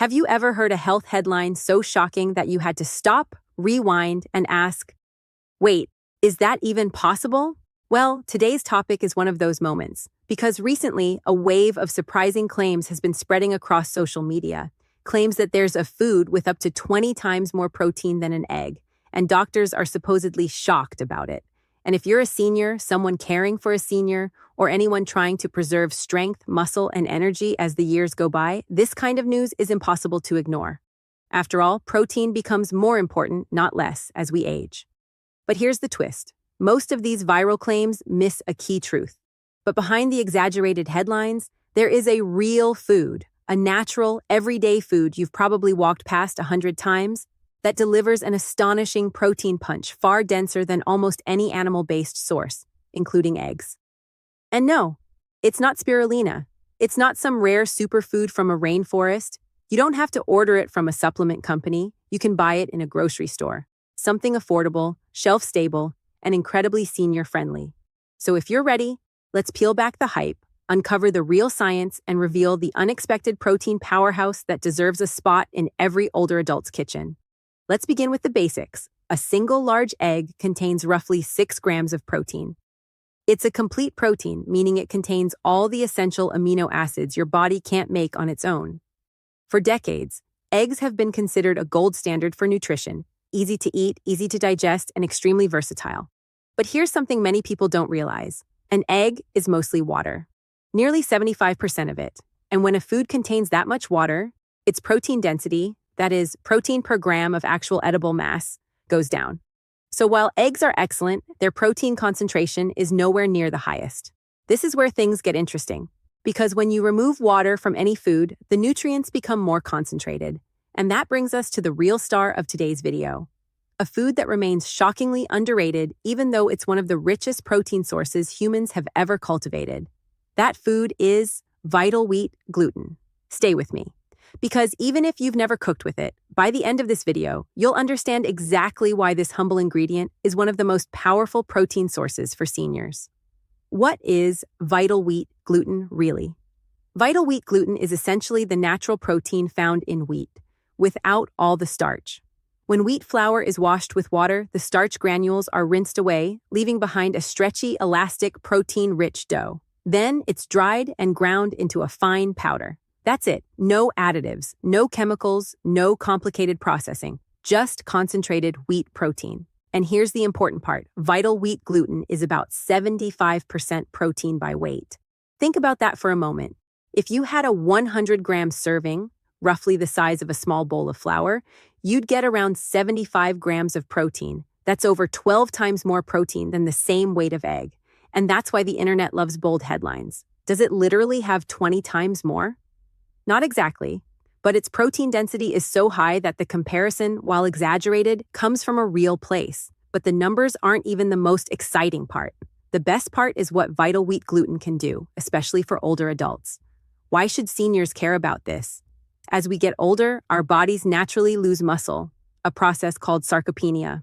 Have you ever heard a health headline so shocking that you had to stop, rewind, and ask, wait, is that even possible? Well, today's topic is one of those moments, because recently a wave of surprising claims has been spreading across social media. Claims that there's a food with up to 20 times more protein than an egg, and doctors are supposedly shocked about it. And if you're a senior, someone caring for a senior, or anyone trying to preserve strength, muscle, and energy as the years go by, this kind of news is impossible to ignore. After all, protein becomes more important, not less, as we age. But here's the twist. Most of these viral claims miss a key truth. But behind the exaggerated headlines, there is a real food, a natural, everyday food you've probably walked past 100 times, that delivers an astonishing protein punch far denser than almost any animal-based source, including eggs. And no, it's not spirulina. It's not some rare superfood from a rainforest. You don't have to order it from a supplement company. You can buy it in a grocery store. Something affordable, shelf-stable, and incredibly senior-friendly. So if you're ready, let's peel back the hype, uncover the real science, and reveal the unexpected protein powerhouse that deserves a spot in every older adult's kitchen. Let's begin with the basics. A single large egg contains roughly 6 grams of protein. It's a complete protein, meaning it contains all the essential amino acids your body can't make on its own. For decades, eggs have been considered a gold standard for nutrition, easy to eat, easy to digest, and extremely versatile. But here's something many people don't realize. An egg is mostly water, nearly 75% of it. And when a food contains that much water, its protein density, that is, protein per gram of actual edible mass, goes down. So while eggs are excellent, their protein concentration is nowhere near the highest. This is where things get interesting, because when you remove water from any food, the nutrients become more concentrated. And that brings us to the real star of today's video. A food that remains shockingly underrated even though it's one of the richest protein sources humans have ever cultivated. That food is vital wheat gluten. Stay with me. Because even if you've never cooked with it, by the end of this video, you'll understand exactly why this humble ingredient is one of the most powerful protein sources for seniors. What is vital wheat gluten really? Vital wheat gluten is essentially the natural protein found in wheat, without all the starch. When wheat flour is washed with water, the starch granules are rinsed away, leaving behind a stretchy, elastic, protein-rich dough. Then it's dried and ground into a fine powder. That's it. No additives, no chemicals, no complicated processing, just concentrated wheat protein. And here's the important part. Vital wheat gluten is about 75% protein by weight. Think about that for a moment. If you had a 100-gram serving, roughly the size of a small bowl of flour, you'd get around 75 grams of protein. That's over 12 times more protein than the same weight of egg. And that's why the internet loves bold headlines. Does it literally have 20 times more? Not exactly, but its protein density is so high that the comparison, while exaggerated, comes from a real place. But the numbers aren't even the most exciting part. The best part is what vital wheat gluten can do, especially for older adults. Why should seniors care about this? As we get older, our bodies naturally lose muscle, a process called sarcopenia.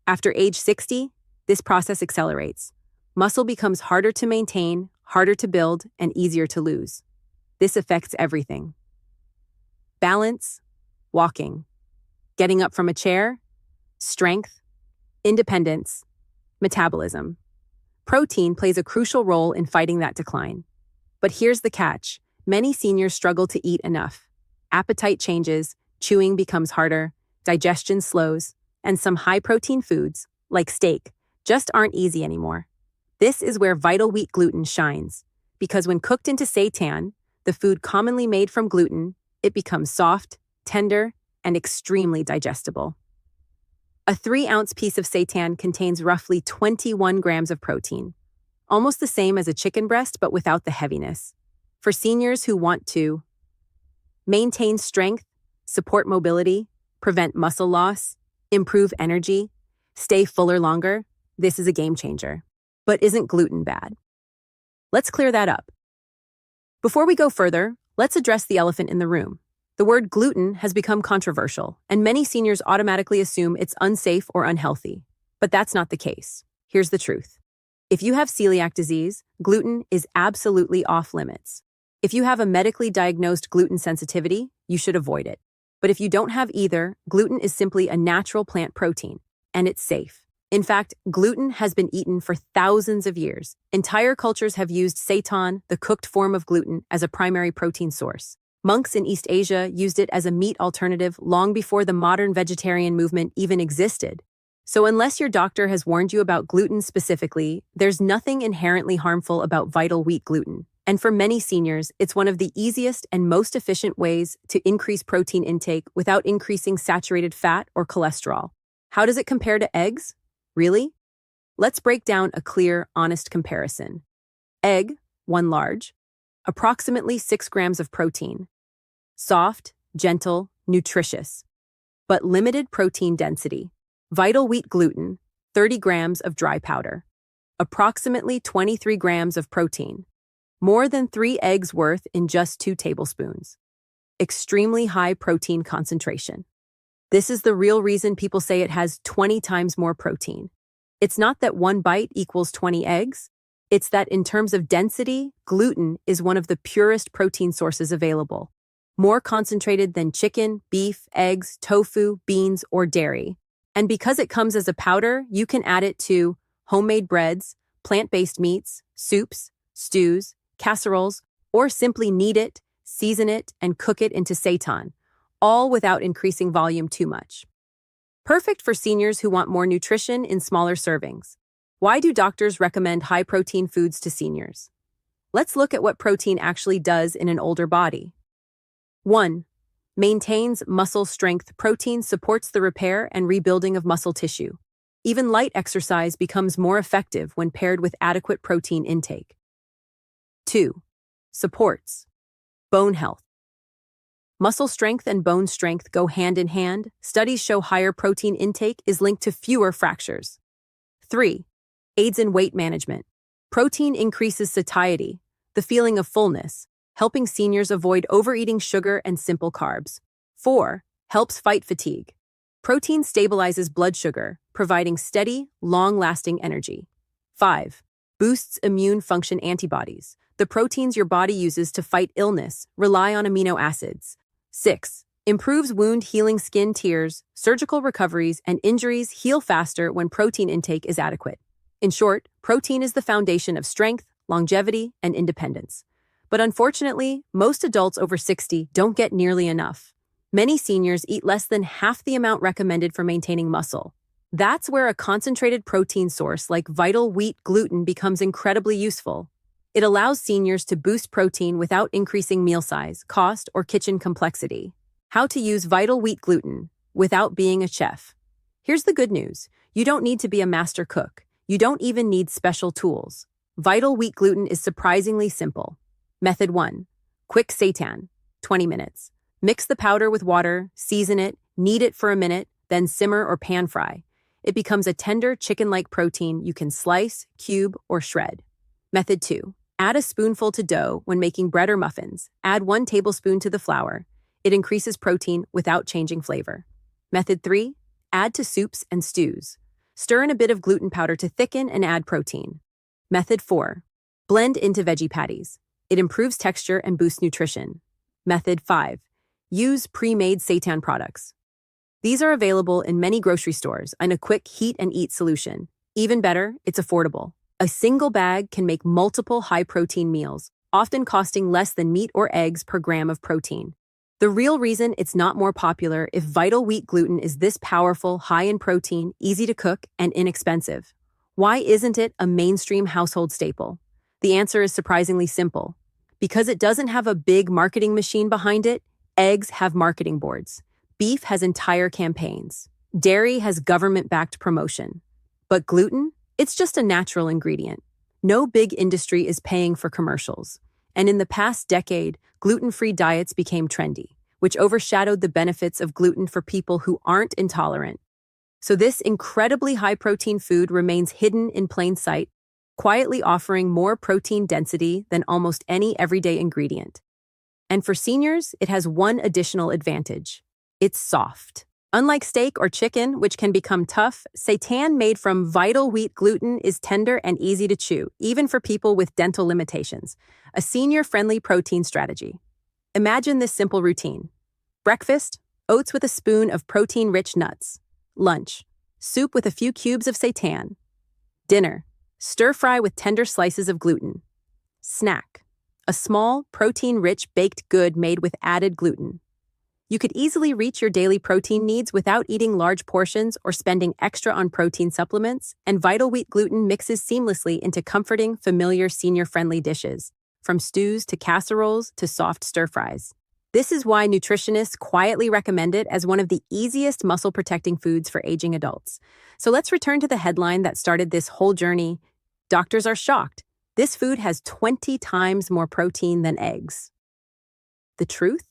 After age 60, this process accelerates. Muscle becomes harder to maintain, harder to build, and easier to lose. This affects everything. Balance, walking, getting up from a chair, strength, independence, metabolism. Protein plays a crucial role in fighting that decline. But here's the catch. Many seniors struggle to eat enough. Appetite changes, chewing becomes harder, digestion slows, and some high-protein foods, like steak, just aren't easy anymore. This is where vital wheat gluten shines, because when cooked into seitan, the food commonly made from gluten, it becomes soft, tender, and extremely digestible. A 3-ounce piece of seitan contains roughly 21 grams of protein, almost the same as a chicken breast but without the heaviness. For seniors who want to maintain strength, support mobility, prevent muscle loss, improve energy, stay fuller longer, this is a game changer. But isn't gluten bad? Let's clear that up. Before we go further, let's address the elephant in the room. The word gluten has become controversial, and many seniors automatically assume it's unsafe or unhealthy. But that's not the case. Here's the truth. If you have celiac disease, gluten is absolutely off limits. If you have a medically diagnosed gluten sensitivity, you should avoid it. But if you don't have either, gluten is simply a natural plant protein, and it's safe. In fact, gluten has been eaten for thousands of years. Entire cultures have used seitan, the cooked form of gluten, as a primary protein source. Monks in East Asia used it as a meat alternative long before the modern vegetarian movement even existed. So unless your doctor has warned you about gluten specifically, there's nothing inherently harmful about vital wheat gluten. And for many seniors, it's one of the easiest and most efficient ways to increase protein intake without increasing saturated fat or cholesterol. How does it compare to eggs? Really? Let's break down a clear, honest comparison. Egg, 1 large, approximately 6 grams of protein. Soft, gentle, nutritious, but limited protein density. Vital wheat gluten, 30 grams of dry powder. Approximately 23 grams of protein. More than 3 eggs worth in just 2 tablespoons. Extremely high protein concentration. This is the real reason people say it has 20 times more protein. It's not that 1 bite equals 20 eggs. It's that in terms of density, gluten is one of the purest protein sources available. More concentrated than chicken, beef, eggs, tofu, beans, or dairy. And because it comes as a powder, you can add it to homemade breads, plant-based meats, soups, stews, casseroles, or simply knead it, season it, and cook it into seitan, all without increasing volume too much. Perfect for seniors who want more nutrition in smaller servings. Why do doctors recommend high-protein foods to seniors? Let's look at what protein actually does in an older body. 1. Maintains muscle strength. Protein supports the repair and rebuilding of muscle tissue. Even light exercise becomes more effective when paired with adequate protein intake. 2. Supports bone health. Muscle strength and bone strength go hand in hand. Studies show higher protein intake is linked to fewer fractures. 3. Aids in weight management. Protein increases satiety, the feeling of fullness, helping seniors avoid overeating sugar and simple carbs. 4. Helps fight fatigue. Protein stabilizes blood sugar, providing steady, long-lasting energy. 5. Boosts immune function. Antibodies. The proteins your body uses to fight illness rely on amino acids. 6. Improves wound healing. Skin tears, surgical recoveries, and injuries heal faster when protein intake is adequate. In short, protein is the foundation of strength, longevity, and independence. But unfortunately, most adults over 60 don't get nearly enough. Many seniors eat less than half the amount recommended for maintaining muscle. That's where a concentrated protein source like vital wheat gluten becomes incredibly useful. It allows seniors to boost protein without increasing meal size, cost, or kitchen complexity. How to use vital wheat gluten without being a chef. Here's the good news. You don't need to be a master cook. You don't even need special tools. Vital wheat gluten is surprisingly simple. Method 1. Quick seitan, 20 minutes. Mix the powder with water, season it, knead it for a minute, then simmer or pan fry. It becomes a tender chicken-like protein you can slice, cube, or shred. Method 2. Add a spoonful to dough when making bread or muffins. Add 1 tablespoon to the flour. It increases protein without changing flavor. Method 3. Add to soups and stews. Stir in a bit of gluten powder to thicken and add protein. Method 4. Blend into veggie patties. It improves texture and boosts nutrition. Method 5. Use pre-made seitan products. These are available in many grocery stores in a quick heat-and-eat solution. Even better, it's affordable. A single bag can make multiple high-protein meals, often costing less than meat or eggs per gram of protein. The real reason it's not more popular if vital wheat gluten is this powerful, high in protein, easy to cook, and inexpensive. Why isn't it a mainstream household staple? The answer is surprisingly simple. Because it doesn't have a big marketing machine behind it, eggs have marketing boards. Beef has entire campaigns. Dairy has government-backed promotion. But gluten? It's just a natural ingredient. No big industry is paying for commercials. And in the past decade, gluten-free diets became trendy, which overshadowed the benefits of gluten for people who aren't intolerant. So this incredibly high-protein food remains hidden in plain sight, quietly offering more protein density than almost any everyday ingredient. And for seniors, it has one additional advantage. It's soft. Unlike steak or chicken, which can become tough, seitan made from vital wheat gluten is tender and easy to chew, even for people with dental limitations. A senior-friendly protein strategy. Imagine this simple routine. Breakfast, oats with a spoon of protein-rich nuts. Lunch, soup with a few cubes of seitan. Dinner, stir-fry with tender slices of gluten. Snack, a small, protein-rich baked good made with added gluten. You could easily reach your daily protein needs without eating large portions or spending extra on protein supplements, and Vital Wheat gluten mixes seamlessly into comforting, familiar, senior-friendly dishes, from stews to casseroles to soft stir-fries. This is why nutritionists quietly recommend it as one of the easiest muscle-protecting foods for aging adults. So let's return to the headline that started this whole journey. Doctors are shocked. This food has 20 times more protein than eggs. The truth?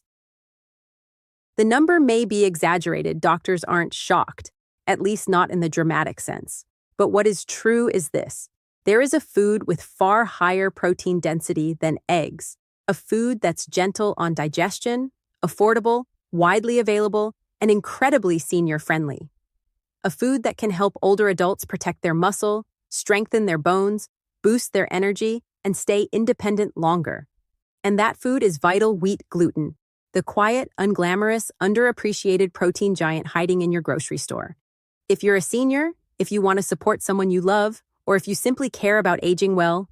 The number may be exaggerated. Doctors aren't shocked, at least not in the dramatic sense. But what is true is this. There is a food with far higher protein density than eggs, a food that's gentle on digestion, affordable, widely available, and incredibly senior-friendly. A food that can help older adults protect their muscle, strengthen their bones, boost their energy, and stay independent longer. And that food is Vital Wheat gluten, the quiet, unglamorous, underappreciated protein giant hiding in your grocery store. If you're a senior, if you want to support someone you love, or if you simply care about aging well,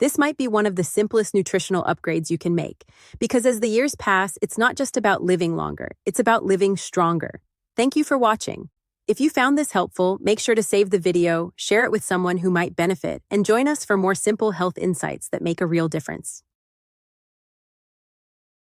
this might be one of the simplest nutritional upgrades you can make. Because as the years pass, it's not just about living longer, it's about living stronger. Thank you for watching. If you found this helpful, make sure to save the video, share it with someone who might benefit, and join us for more simple health insights that make a real difference.